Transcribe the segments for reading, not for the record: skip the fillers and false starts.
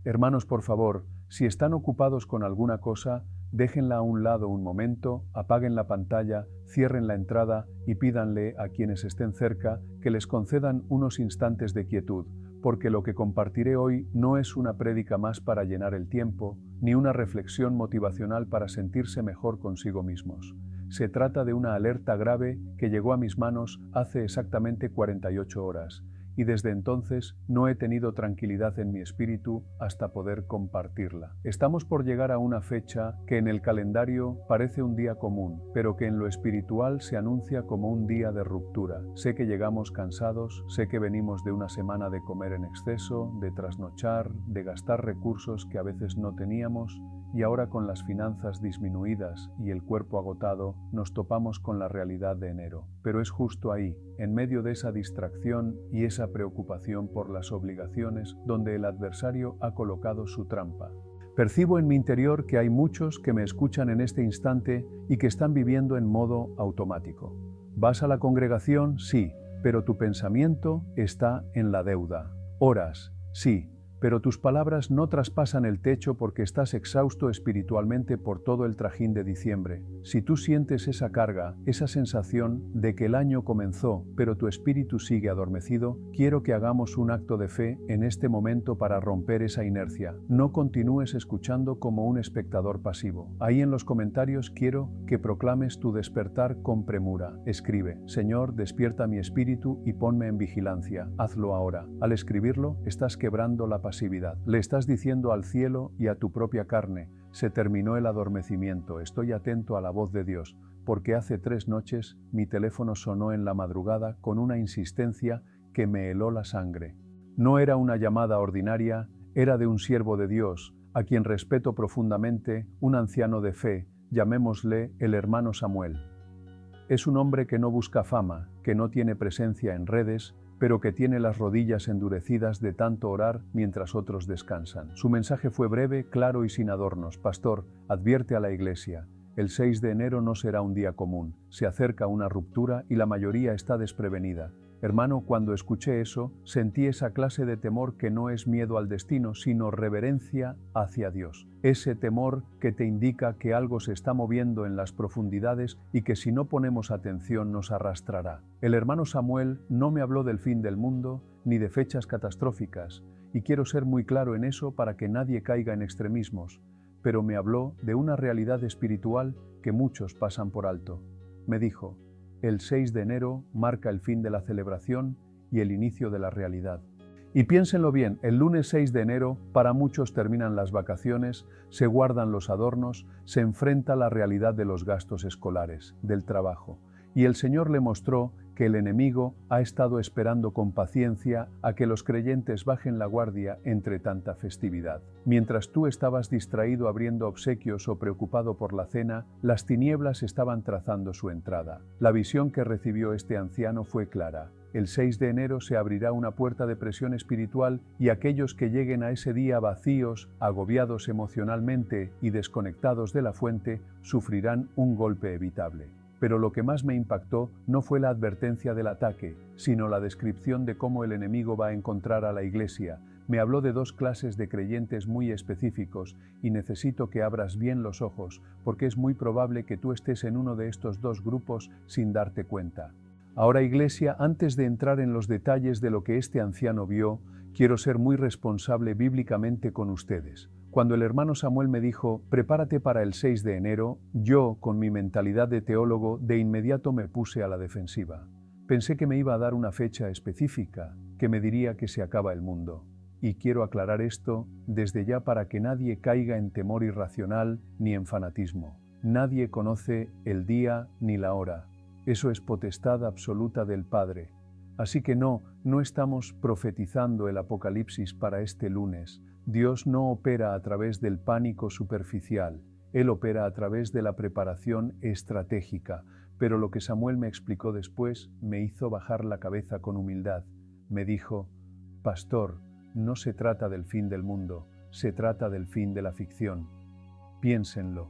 Hermanos, por favor, si están ocupados con alguna cosa, déjenla a un lado un momento, apaguen la pantalla, cierren la entrada y pídanle a quienes estén cerca que les concedan unos instantes de quietud, porque lo que compartiré hoy no es una prédica más para llenar el tiempo, ni una reflexión motivacional para sentirse mejor consigo mismos. Se trata de una alerta grave que llegó a mis manos hace exactamente 48 horas, y desde entonces no he tenido tranquilidad en mi espíritu hasta poder compartirla. Estamos por llegar a una fecha que en el calendario parece un día común, pero que en lo espiritual se anuncia como un día de ruptura. Sé que llegamos cansados, sé que venimos de una semana de comer en exceso, de trasnochar, de gastar recursos que a veces no teníamos, y ahora con las finanzas disminuidas y el cuerpo agotado, nos topamos con la realidad de enero. Pero es justo ahí, en medio de esa distracción y esa preocupación por las obligaciones, donde el adversario ha colocado su trampa. Percibo en mi interior que hay muchos que me escuchan en este instante y que están viviendo en modo automático. ¿Vas a la congregación? Sí, pero tu pensamiento está en la deuda. Oras, sí, pero tus palabras no traspasan el techo porque estás exhausto espiritualmente por todo el trajín de diciembre. Si tú sientes esa carga, esa sensación de que el año comenzó, pero tu espíritu sigue adormecido, quiero que hagamos un acto de fe en este momento para romper esa inercia. No continúes escuchando como un espectador pasivo. Ahí en los comentarios quiero que proclames tu despertar con premura. Escribe: Señor, despierta mi espíritu y ponme en vigilancia. Hazlo ahora. Al escribirlo, estás quebrando la pasividad. Le estás diciendo al cielo y a tu propia carne: se terminó el adormecimiento, estoy atento a la voz de Dios, porque hace 3 noches mi teléfono sonó en la madrugada con una insistencia que me heló la sangre. No era una llamada ordinaria, era de un siervo de Dios, a quien respeto profundamente, un anciano de fe, llamémosle el hermano Samuel. Es un hombre que no busca fama, que no tiene presencia en redes, pero que tiene las rodillas endurecidas de tanto orar mientras otros descansan. Su mensaje fue breve, claro y sin adornos. Pastor, advierte a la iglesia: el 6 de enero no será un día común, se acerca una ruptura y la mayoría está desprevenida. Hermano, cuando escuché eso, sentí esa clase de temor que no es miedo al destino, sino reverencia hacia Dios. Ese temor que te indica que algo se está moviendo en las profundidades y que si no ponemos atención nos arrastrará. El hermano Samuel no me habló del fin del mundo ni de fechas catastróficas, y quiero ser muy claro en eso para que nadie caiga en extremismos, pero me habló de una realidad espiritual que muchos pasan por alto. Me dijo: el 6 de enero marca el fin de la celebración y el inicio de la realidad. Y piénsenlo bien, el lunes 6 de enero para muchos terminan las vacaciones, se guardan los adornos, se enfrenta la realidad de los gastos escolares, del trabajo. Y el Señor le mostró que el enemigo ha estado esperando con paciencia a que los creyentes bajen la guardia entre tanta festividad. Mientras tú estabas distraído abriendo obsequios o preocupado por la cena, las tinieblas estaban trazando su entrada. La visión que recibió este anciano fue clara. El 6 de enero se abrirá una puerta de presión espiritual y aquellos que lleguen a ese día vacíos, agobiados emocionalmente y desconectados de la fuente, sufrirán un golpe evitable. Pero lo que más me impactó no fue la advertencia del ataque, sino la descripción de cómo el enemigo va a encontrar a la iglesia. Me habló de 2 clases de creyentes muy específicos y necesito que abras bien los ojos, porque es muy probable que tú estés en uno de estos 2 grupos sin darte cuenta. Ahora, iglesia, antes de entrar en los detalles de lo que este anciano vio, quiero ser muy responsable bíblicamente con ustedes. Cuando el hermano Samuel me dijo: prepárate para el 6 de enero, yo, con mi mentalidad de teólogo, de inmediato me puse a la defensiva. Pensé que me iba a dar una fecha específica, que me diría que se acaba el mundo. Y quiero aclarar esto desde ya para que nadie caiga en temor irracional ni en fanatismo. Nadie conoce el día ni la hora. Eso es potestad absoluta del Padre. Así que no estamos profetizando el apocalipsis para este lunes. Dios no opera a través del pánico superficial, Él opera a través de la preparación estratégica, pero lo que Samuel me explicó después me hizo bajar la cabeza con humildad. Me dijo: pastor, no se trata del fin del mundo, se trata del fin de la ficción. Piénsenlo,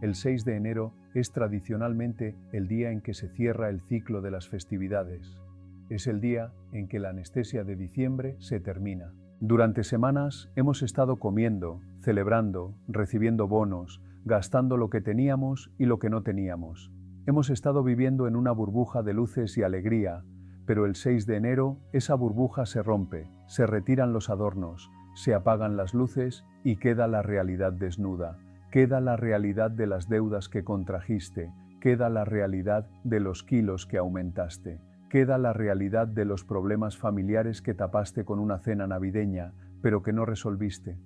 el 6 de enero es tradicionalmente el día en que se cierra el ciclo de las festividades. Es el día en que la anestesia de diciembre se termina. Durante semanas hemos estado comiendo, celebrando, recibiendo bonos, gastando lo que teníamos y lo que no teníamos. Hemos estado viviendo en una burbuja de luces y alegría, pero el 6 de enero esa burbuja se rompe, se retiran los adornos, se apagan las luces y queda la realidad desnuda. Queda la realidad de las deudas que contrajiste, queda la realidad de los kilos que aumentaste, queda la realidad de los problemas familiares que tapaste con una cena navideña, pero que no resolviste.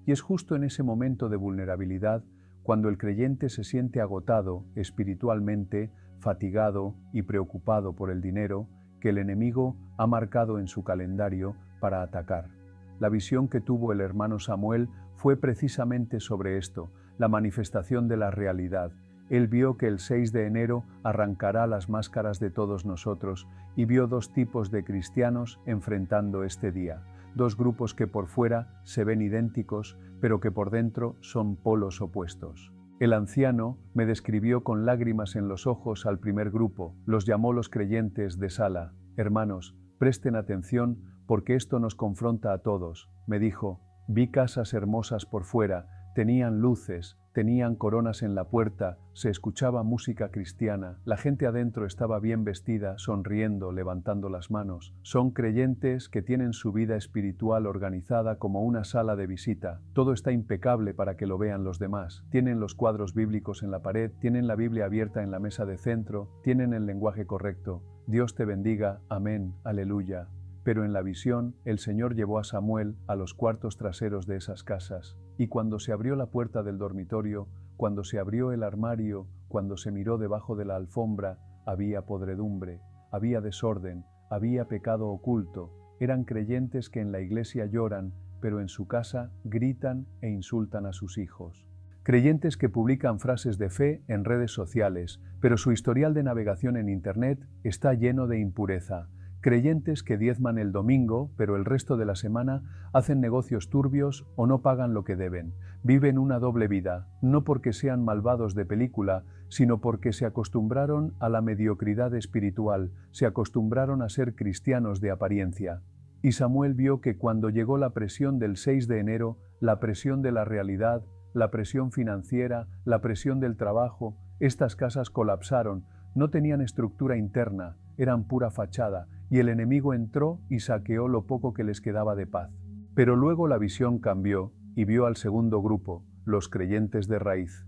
Y es justo en ese momento de vulnerabilidad cuando el creyente se siente agotado espiritualmente, fatigado y preocupado por el dinero, que el enemigo ha marcado en su calendario para atacar. La visión que tuvo el hermano Samuel fue precisamente sobre esto, la manifestación de la realidad. Él vio que el 6 de enero arrancará las máscaras de todos nosotros y vio dos tipos de cristianos enfrentando este día. Dos grupos que por fuera se ven idénticos, pero que por dentro son polos opuestos. El anciano me describió con lágrimas en los ojos al primer grupo, los llamó los creyentes de Sala. Hermanos, presten atención porque esto nos confronta a todos. Me dijo, vi casas hermosas por fuera, tenían luces, tenían coronas en la puerta, se escuchaba música cristiana, la gente adentro estaba bien vestida, sonriendo, levantando las manos. Son creyentes que tienen su vida espiritual organizada como una sala de visita. Todo está impecable para que lo vean los demás. Tienen los cuadros bíblicos en la pared, tienen la Biblia abierta en la mesa de centro, tienen el lenguaje correcto. Dios te bendiga, amén, aleluya. Pero en la visión, el Señor llevó a Samuel a los cuartos traseros de esas casas, y cuando se abrió la puerta del dormitorio, cuando se abrió el armario, cuando se miró debajo de la alfombra, había podredumbre, había desorden, había pecado oculto. Eran creyentes que en la iglesia lloran, pero en su casa gritan e insultan a sus hijos. Creyentes que publican frases de fe en redes sociales, pero su historial de navegación en Internet está lleno de impureza. Creyentes que diezman el domingo, pero el resto de la semana hacen negocios turbios o no pagan lo que deben. Viven una doble vida, no porque sean malvados de película, sino porque se acostumbraron a la mediocridad espiritual, se acostumbraron a ser cristianos de apariencia. Y Samuel vio que cuando llegó la presión del 6 de enero, la presión de la realidad, la presión financiera, la presión del trabajo, estas casas colapsaron, no tenían estructura interna, eran pura fachada, y el enemigo entró y saqueó lo poco que les quedaba de paz. Pero luego la visión cambió y vio al segundo grupo, los creyentes de raíz.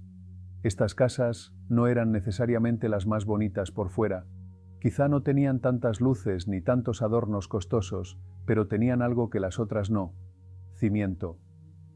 Estas casas no eran necesariamente las más bonitas por fuera. Quizá no tenían tantas luces ni tantos adornos costosos, pero tenían algo que las otras no: cimiento.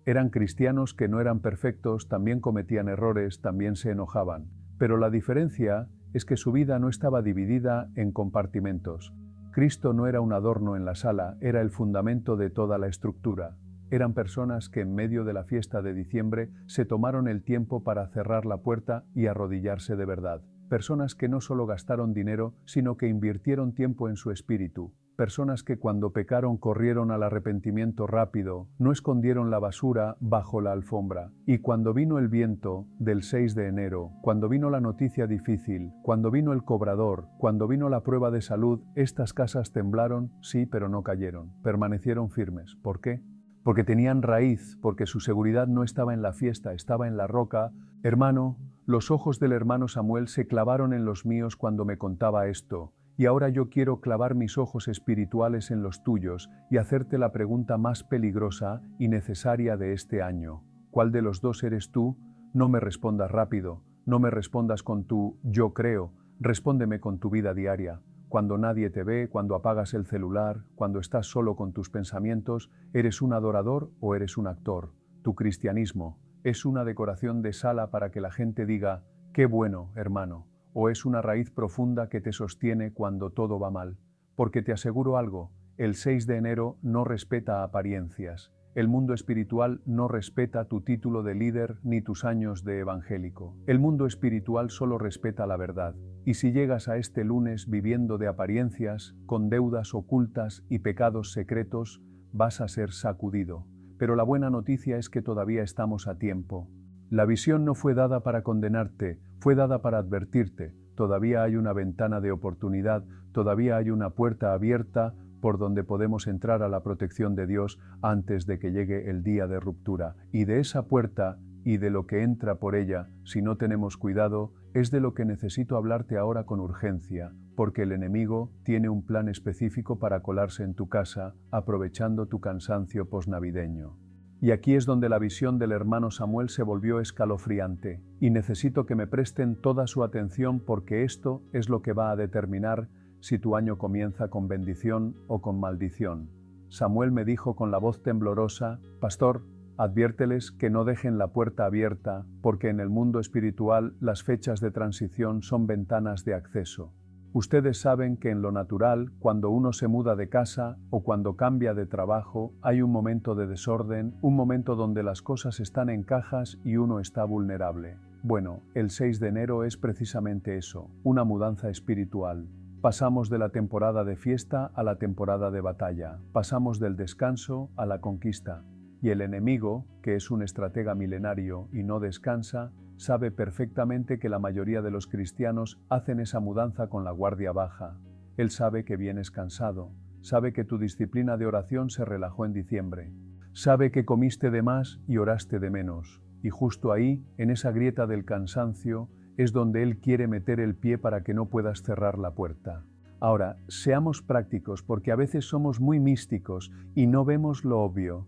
Eran cristianos que no eran perfectos, también cometían errores, también se enojaban. Pero la diferencia es que su vida no estaba dividida en compartimentos. Cristo no era un adorno en la sala, era el fundamento de toda la estructura. Eran personas que en medio de la fiesta de diciembre se tomaron el tiempo para cerrar la puerta y arrodillarse de verdad. Personas que no solo gastaron dinero, sino que invirtieron tiempo en su espíritu. Personas que cuando pecaron corrieron al arrepentimiento rápido, no escondieron la basura bajo la alfombra. Y cuando vino el viento del 6 de enero, cuando vino la noticia difícil, cuando vino el cobrador, cuando vino la prueba de salud, estas casas temblaron, sí, pero no cayeron. Permanecieron firmes. ¿Por qué? Porque tenían raíz, porque su seguridad no estaba en la fiesta, estaba en la roca. Hermano, los ojos del hermano Samuel se clavaron en los míos cuando me contaba esto. Y ahora yo quiero clavar mis ojos espirituales en los tuyos y hacerte la pregunta más peligrosa y necesaria de este año. ¿Cuál de los dos eres tú? No me respondas rápido, no me respondas con tu yo creo, respóndeme con tu vida diaria. Cuando nadie te ve, cuando apagas el celular, cuando estás solo con tus pensamientos, ¿eres un adorador o eres un actor? Tu cristianismo es una decoración de sala para que la gente diga, qué bueno, hermano. ¿O es una raíz profunda que te sostiene cuando todo va mal? Porque te aseguro algo, el 6 de enero no respeta apariencias. El mundo espiritual no respeta tu título de líder ni tus años de evangélico. El mundo espiritual solo respeta la verdad. Y si llegas a este lunes viviendo de apariencias, con deudas ocultas y pecados secretos, vas a ser sacudido. Pero la buena noticia es que todavía estamos a tiempo. La visión no fue dada para condenarte, fue dada para advertirte. Todavía hay una ventana de oportunidad, todavía hay una puerta abierta, por donde podemos entrar a la protección de Dios antes de que llegue el día de ruptura. Y de esa puerta y de lo que entra por ella, si no tenemos cuidado, es de lo que necesito hablarte ahora con urgencia, porque el enemigo tiene un plan específico para colarse en tu casa, aprovechando tu cansancio posnavideño. Y aquí es donde la visión del hermano Samuel se volvió escalofriante, y necesito que me presten toda su atención porque esto es lo que va a determinar si tu año comienza con bendición o con maldición. Samuel me dijo con la voz temblorosa: Pastor, adviérteles que no dejen la puerta abierta, porque en el mundo espiritual las fechas de transición son ventanas de acceso. Ustedes saben que en lo natural, cuando uno se muda de casa o cuando cambia de trabajo, hay un momento de desorden, un momento donde las cosas están en cajas y uno está vulnerable. Bueno, el 6 de enero es precisamente eso, una mudanza espiritual. Pasamos de la temporada de fiesta a la temporada de batalla, pasamos del descanso a la conquista. Y el enemigo, que es un estratega milenario y no descansa, sabe perfectamente que la mayoría de los cristianos hacen esa mudanza con la guardia baja. Él sabe que vienes cansado, sabe que tu disciplina de oración se relajó en diciembre, sabe que comiste de más y oraste de menos, y justo ahí, en esa grieta del cansancio, es donde Él quiere meter el pie para que no puedas cerrar la puerta. Ahora, seamos prácticos porque a veces somos muy místicos y no vemos lo obvio.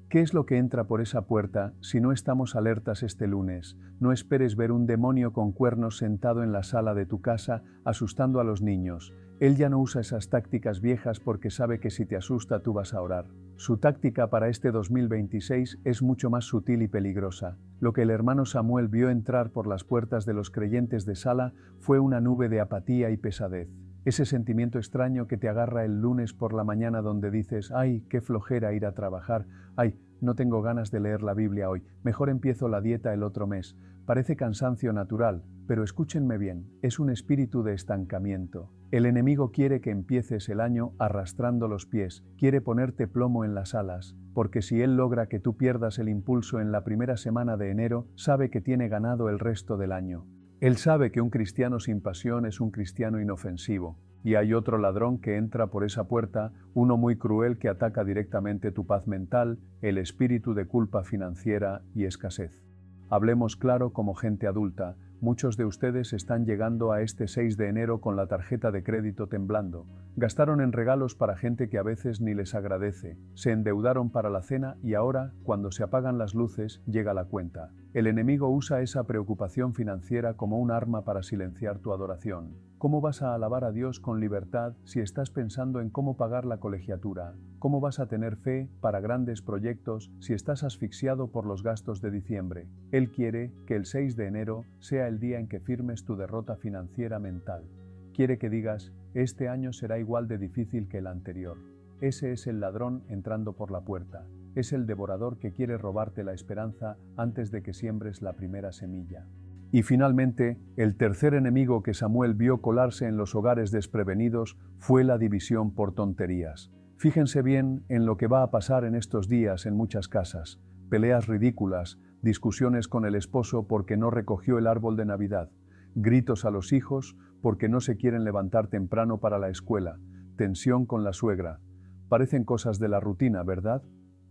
¿Qué es lo que entra por esa puerta si no estamos alertas este lunes? No esperes ver un demonio con cuernos sentado en la sala de tu casa asustando a los niños. Él ya no usa esas tácticas viejas porque sabe que si te asusta tú vas a orar. Su táctica para este 2026 es mucho más sutil y peligrosa. Lo que el hermano Samuel vio entrar por las puertas de los creyentes de Sala fue una nube de apatía y pesadez. Ese sentimiento extraño que te agarra el lunes por la mañana donde dices: ¡ay, qué flojera ir a trabajar! ¡Ay, no tengo ganas de leer la Biblia hoy! Mejor empiezo la dieta el otro mes. Parece cansancio natural, pero escúchenme bien, es un espíritu de estancamiento. El enemigo quiere que empieces el año arrastrando los pies, quiere ponerte plomo en las alas, porque si él logra que tú pierdas el impulso en la primera semana de enero, sabe que tiene ganado el resto del año. Él sabe que un cristiano sin pasión es un cristiano inofensivo, y hay otro ladrón que entra por esa puerta, uno muy cruel que ataca directamente tu paz mental, el espíritu de culpa financiera y escasez. Hablemos claro como gente adulta. Muchos de ustedes están llegando a este 6 de enero con la tarjeta de crédito temblando. Gastaron en regalos para gente que a veces ni les agradece. Se endeudaron para la cena y ahora, cuando se apagan las luces, llega la cuenta. El enemigo usa esa preocupación financiera como un arma para silenciar tu adoración. ¿Cómo vas a alabar a Dios con libertad si estás pensando en cómo pagar la colegiatura? ¿Cómo vas a tener fe para grandes proyectos si estás asfixiado por los gastos de diciembre? Él quiere que el 6 de enero sea el día en que firmes tu derrota financiera mental. Quiere que digas: este año será igual de difícil que el anterior. Ese es el ladrón entrando por la puerta. Es el devorador que quiere robarte la esperanza antes de que siembres la primera semilla. Y finalmente, el tercer enemigo que Samuel vio colarse en los hogares desprevenidos fue la división por tonterías. Fíjense bien en lo que va a pasar en estos días en muchas casas. Peleas ridículas, discusiones con el esposo porque no recogió el árbol de Navidad, gritos a los hijos porque no se quieren levantar temprano para la escuela, tensión con la suegra. Parecen cosas de la rutina, ¿verdad?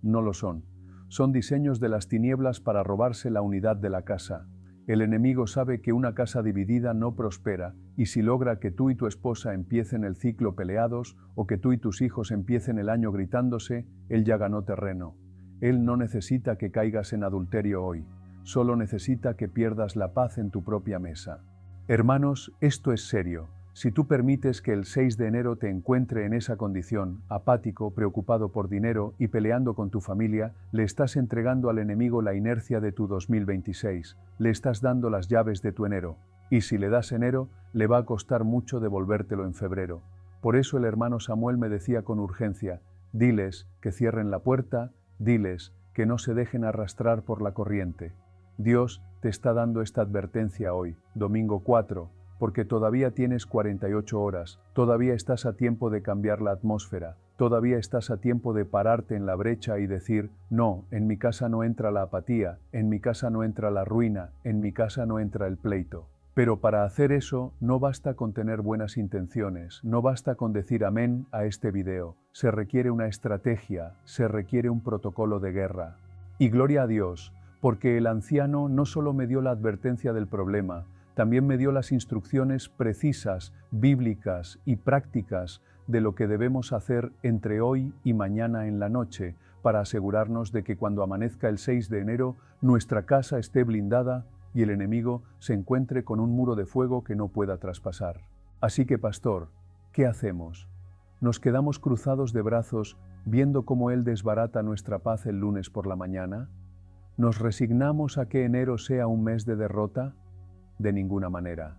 No lo son. Son diseños de las tinieblas para robarse la unidad de la casa. El enemigo sabe que una casa dividida no prospera, y si logra que tú y tu esposa empiecen el ciclo peleados o que tú y tus hijos empiecen el año gritándose, él ya ganó terreno. Él no necesita que caigas en adulterio hoy, solo necesita que pierdas la paz en tu propia mesa. Hermanos, esto es serio. Si tú permites que el 6 de enero te encuentre en esa condición, apático, preocupado por dinero y peleando con tu familia, le estás entregando al enemigo la inercia de tu 2026, le estás dando las llaves de tu enero, y si le das enero, le va a costar mucho devolvértelo en febrero. Por eso el hermano Samuel me decía con urgencia: diles que cierren la puerta, diles que no se dejen arrastrar por la corriente. Dios te está dando esta advertencia hoy, domingo 4, porque todavía tienes 48 horas, todavía estás a tiempo de cambiar la atmósfera, todavía estás a tiempo de pararte en la brecha y decir: no, en mi casa no entra la apatía, en mi casa no entra la ruina, en mi casa no entra el pleito. Pero para hacer eso no basta con tener buenas intenciones, no basta con decir amén a este video. Se requiere una estrategia, se requiere un protocolo de guerra. Y gloria a Dios, porque el anciano no solo me dio la advertencia del problema, también me dio las instrucciones precisas, bíblicas y prácticas de lo que debemos hacer entre hoy y mañana en la noche, para asegurarnos de que cuando amanezca el 6 de enero nuestra casa esté blindada y el enemigo se encuentre con un muro de fuego que no pueda traspasar. Así que, pastor, ¿qué hacemos? ¿Nos quedamos cruzados de brazos viendo cómo él desbarata nuestra paz el lunes por la mañana? ¿Nos resignamos a que enero sea un mes de derrota? De ninguna manera.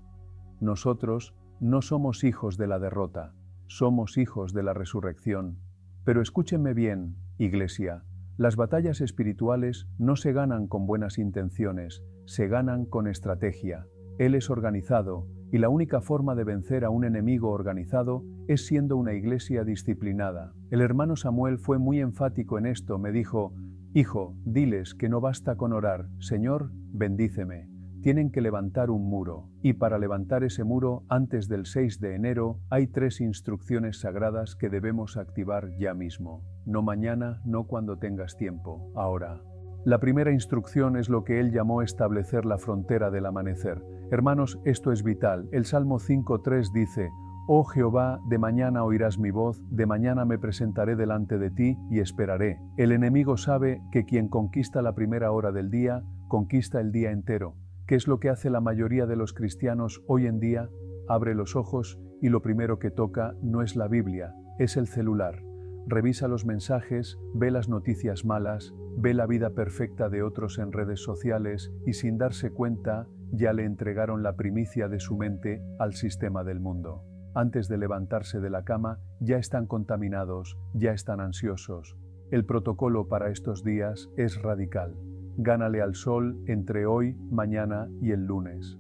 Nosotros no somos hijos de la derrota, somos hijos de la resurrección. Pero escúchenme bien, Iglesia, las batallas espirituales no se ganan con buenas intenciones, se ganan con estrategia. Él es organizado, y la única forma de vencer a un enemigo organizado es siendo una iglesia disciplinada. El hermano Samuel fue muy enfático en esto, me dijo: «Hijo, diles que no basta con orar, Señor, bendíceme». Tienen que levantar un muro, y para levantar ese muro antes del 6 de enero hay 3 instrucciones sagradas que debemos activar ya mismo. No mañana, no cuando tengas tiempo, ahora. La primera instrucción es lo que él llamó establecer la frontera del amanecer. Hermanos, esto es vital. El Salmo 5:3 dice: «Oh Jehová, de mañana oirás mi voz, de mañana me presentaré delante de ti y esperaré». El enemigo sabe que quien conquista la primera hora del día, conquista el día entero. ¿Qué es lo que hace la mayoría de los cristianos hoy en día? Abre los ojos y lo primero que toca no es la Biblia, es el celular. Revisa los mensajes, ve las noticias malas, ve la vida perfecta de otros en redes sociales y sin darse cuenta ya le entregaron la primicia de su mente al sistema del mundo. Antes de levantarse de la cama ya están contaminados, ya están ansiosos. El protocolo para estos días es radical. Gánale al sol entre hoy, mañana y el lunes.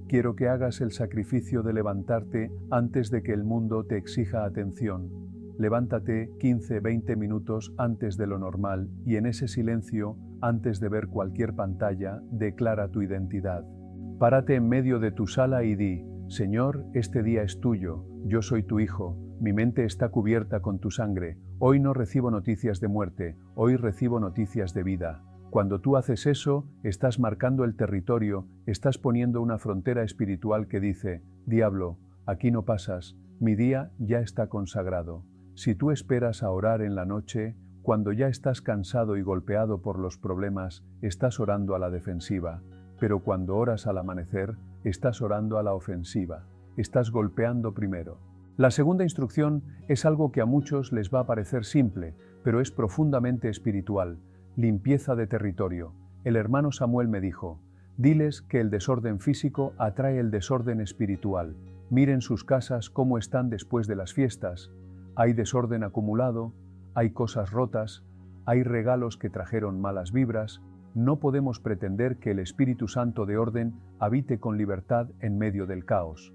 Quiero que hagas el sacrificio de levantarte antes de que el mundo te exija atención. Levántate 15-20 minutos antes de lo normal y en ese silencio, antes de ver cualquier pantalla, declara tu identidad. Párate en medio de tu sala y di: «Señor, este día es tuyo, yo soy tu hijo, mi mente está cubierta con tu sangre, hoy no recibo noticias de muerte, hoy recibo noticias de vida». Cuando tú haces eso, estás marcando el territorio, estás poniendo una frontera espiritual que dice: «Diablo, aquí no pasas, mi día ya está consagrado». Si tú esperas a orar en la noche, cuando ya estás cansado y golpeado por los problemas, estás orando a la defensiva, pero cuando oras al amanecer, estás orando a la ofensiva, estás golpeando primero. La segunda instrucción es algo que a muchos les va a parecer simple, pero es profundamente espiritual. Limpieza de territorio. El hermano Samuel me dijo: «Diles que el desorden físico atrae el desorden espiritual. Miren sus casas cómo están después de las fiestas. Hay desorden acumulado, hay cosas rotas, hay regalos que trajeron malas vibras. No podemos pretender que el Espíritu Santo de orden habite con libertad en medio del caos».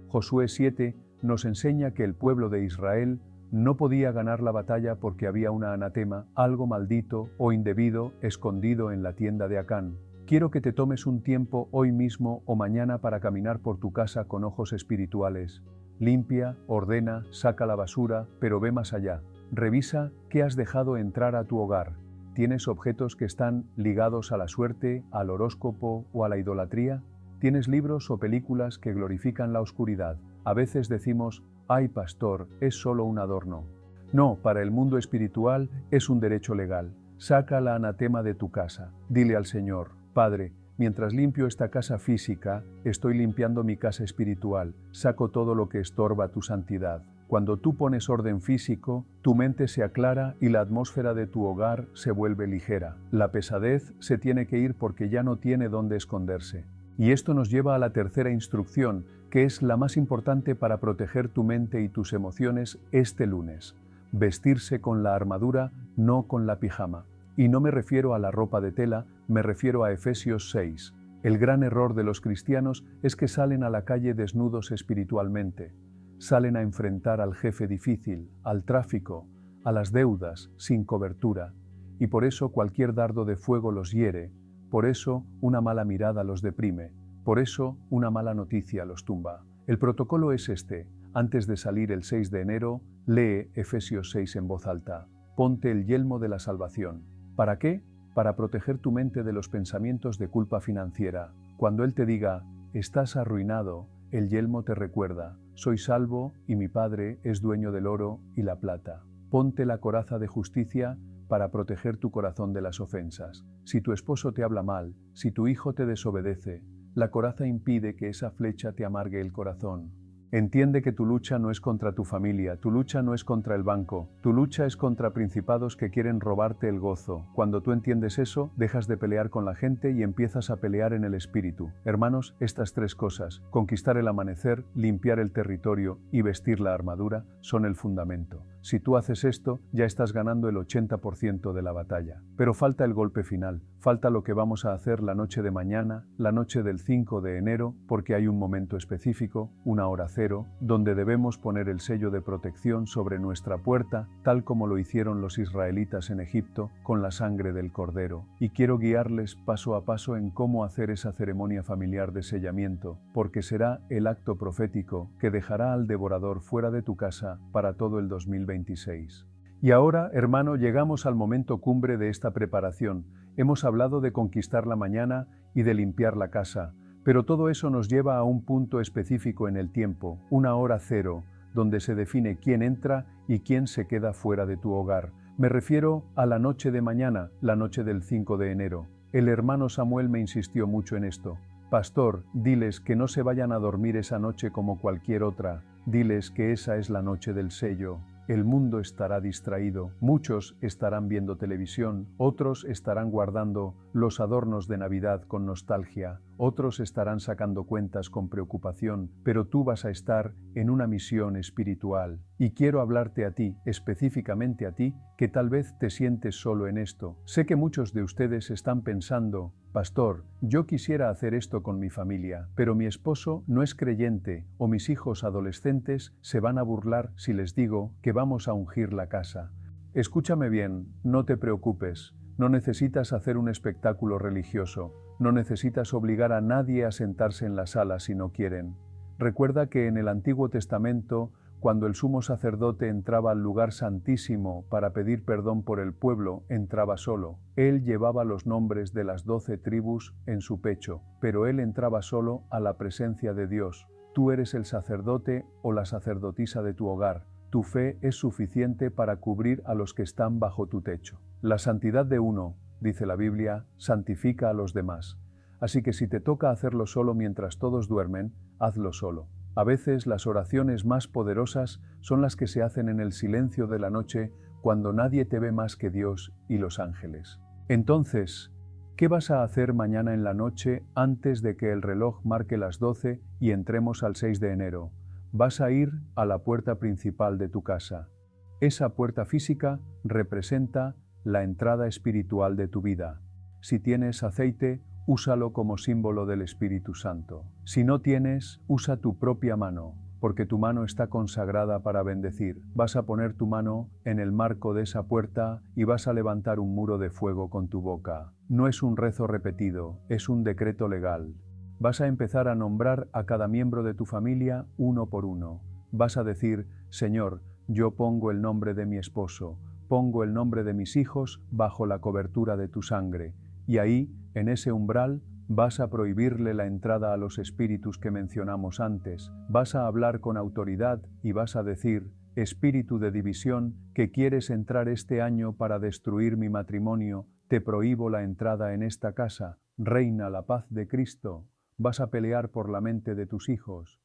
Josué 7 nos enseña que el pueblo de Israel no podía ganar la batalla porque había una anatema, algo maldito o indebido escondido en la tienda de Acán. Quiero que te tomes un tiempo hoy mismo o mañana para caminar por tu casa con ojos espirituales. Limpia, ordena, saca la basura, pero ve más allá. Revisa qué has dejado entrar a tu hogar. ¿Tienes objetos que están ligados a la suerte, al horóscopo o a la idolatría? ¿Tienes libros o películas que glorifican la oscuridad? A veces decimos: «Ay, pastor, es solo un adorno». No, para el mundo espiritual es un derecho legal. Saca la anatema de tu casa. Dile al Señor: «Padre, mientras limpio esta casa física, estoy limpiando mi casa espiritual. Saco todo lo que estorba tu santidad». Cuando tú pones orden físico, tu mente se aclara y la atmósfera de tu hogar se vuelve ligera. La pesadez se tiene que ir porque ya no tiene dónde esconderse. Y esto nos lleva a la tercera instrucción, que es la más importante para proteger tu mente y tus emociones este lunes. Vestirse con la armadura, no con la pijama. Y no me refiero a la ropa de tela, me refiero a Efesios 6. El gran error de los cristianos es que salen a la calle desnudos espiritualmente. Salen a enfrentar al jefe difícil, al tráfico, a las deudas, sin cobertura. Y por eso cualquier dardo de fuego los hiere, por eso una mala mirada los deprime, Por eso, una mala noticia los tumba. El protocolo es este. Antes de salir el 6 de enero, lee Efesios 6 en voz alta. Ponte el yelmo de la salvación. ¿Para qué? Para proteger tu mente de los pensamientos de culpa financiera. Cuando Él te diga, estás arruinado, el yelmo te recuerda, soy salvo y mi Padre es dueño del oro y la plata. Ponte la coraza de justicia para proteger tu corazón de las ofensas. Si tu esposo te habla mal, si tu hijo te desobedece, la coraza impide que esa flecha te amargue el corazón. Entiende que tu lucha no es contra tu familia, tu lucha no es contra el banco, tu lucha es contra principados que quieren robarte el gozo. Cuando tú entiendes eso, dejas de pelear con la gente y empiezas a pelear en el espíritu. Hermanos, estas tres cosas, conquistar el amanecer, limpiar el territorio y vestir la armadura, son el fundamento. Si tú haces esto, ya estás ganando el 80% de la batalla. Pero falta el golpe final, falta lo que vamos a hacer la noche de mañana, la noche del 5 de enero, porque hay un momento específico, una hora cero, donde debemos poner el sello de protección sobre nuestra puerta, tal como lo hicieron los israelitas en Egipto, con la sangre del cordero. Y quiero guiarles paso a paso en cómo hacer esa ceremonia familiar de sellamiento, porque será el acto profético que dejará al devorador fuera de tu casa para todo el 2026. Y ahora, hermano, llegamos al momento cumbre de esta preparación. Hemos hablado de conquistar la mañana y de limpiar la casa, pero todo eso nos lleva a un punto específico en el tiempo, una hora cero, donde se define quién entra y quién se queda fuera de tu hogar. Me refiero a la noche de mañana, la noche del 5 de enero. El hermano Samuel me insistió mucho en esto. Pastor, diles que no se vayan a dormir esa noche como cualquier otra. Diles que esa es la noche del sello. El mundo estará distraído, muchos estarán viendo televisión, otros estarán guardando los adornos de Navidad con nostalgia, otros estarán sacando cuentas con preocupación, pero tú vas a estar en una misión espiritual. Y quiero hablarte a ti, específicamente a ti, que tal vez te sientes solo en esto. Sé que muchos de ustedes están pensando, Pastor, yo quisiera hacer esto con mi familia, pero mi esposo no es creyente o mis hijos adolescentes se van a burlar si les digo que vamos a ungir la casa. Escúchame bien, no te preocupes, no necesitas hacer un espectáculo religioso, no necesitas obligar a nadie a sentarse en la sala si no quieren. Recuerda que en el Antiguo Testamento, cuando el sumo sacerdote entraba al lugar santísimo para pedir perdón por el pueblo, entraba solo. Él llevaba los nombres de las 12 tribus en su pecho, pero él entraba solo a la presencia de Dios. Tú eres el sacerdote o la sacerdotisa de tu hogar. Tu fe es suficiente para cubrir a los que están bajo tu techo. La santidad de uno, dice la Biblia, santifica a los demás. Así que si te toca hacerlo solo mientras todos duermen, hazlo solo. A veces las oraciones más poderosas son las que se hacen en el silencio de la noche cuando nadie te ve más que Dios y los ángeles. Entonces, ¿qué vas a hacer mañana en la noche antes de que el reloj marque las 12 y entremos al 6 de enero? Vas a ir a la puerta principal de tu casa. Esa puerta física representa la entrada espiritual de tu vida. Si tienes aceite, úsalo como símbolo del Espíritu Santo. Si no tienes, usa tu propia mano, porque tu mano está consagrada para bendecir. Vas a poner tu mano en el marco de esa puerta y vas a levantar un muro de fuego con tu boca. No es un rezo repetido, es un decreto legal. Vas a empezar a nombrar a cada miembro de tu familia uno por uno. Vas a decir, Señor, yo pongo el nombre de mi esposo, pongo el nombre de mis hijos bajo la cobertura de tu sangre. Y ahí, en ese umbral, vas a prohibirle la entrada a los espíritus que mencionamos antes. Vas a hablar con autoridad y vas a decir, espíritu de división, que quieres entrar este año para destruir mi matrimonio, te prohíbo la entrada en esta casa. Reina la paz de Cristo. Vas a pelear por la mente de tus hijos.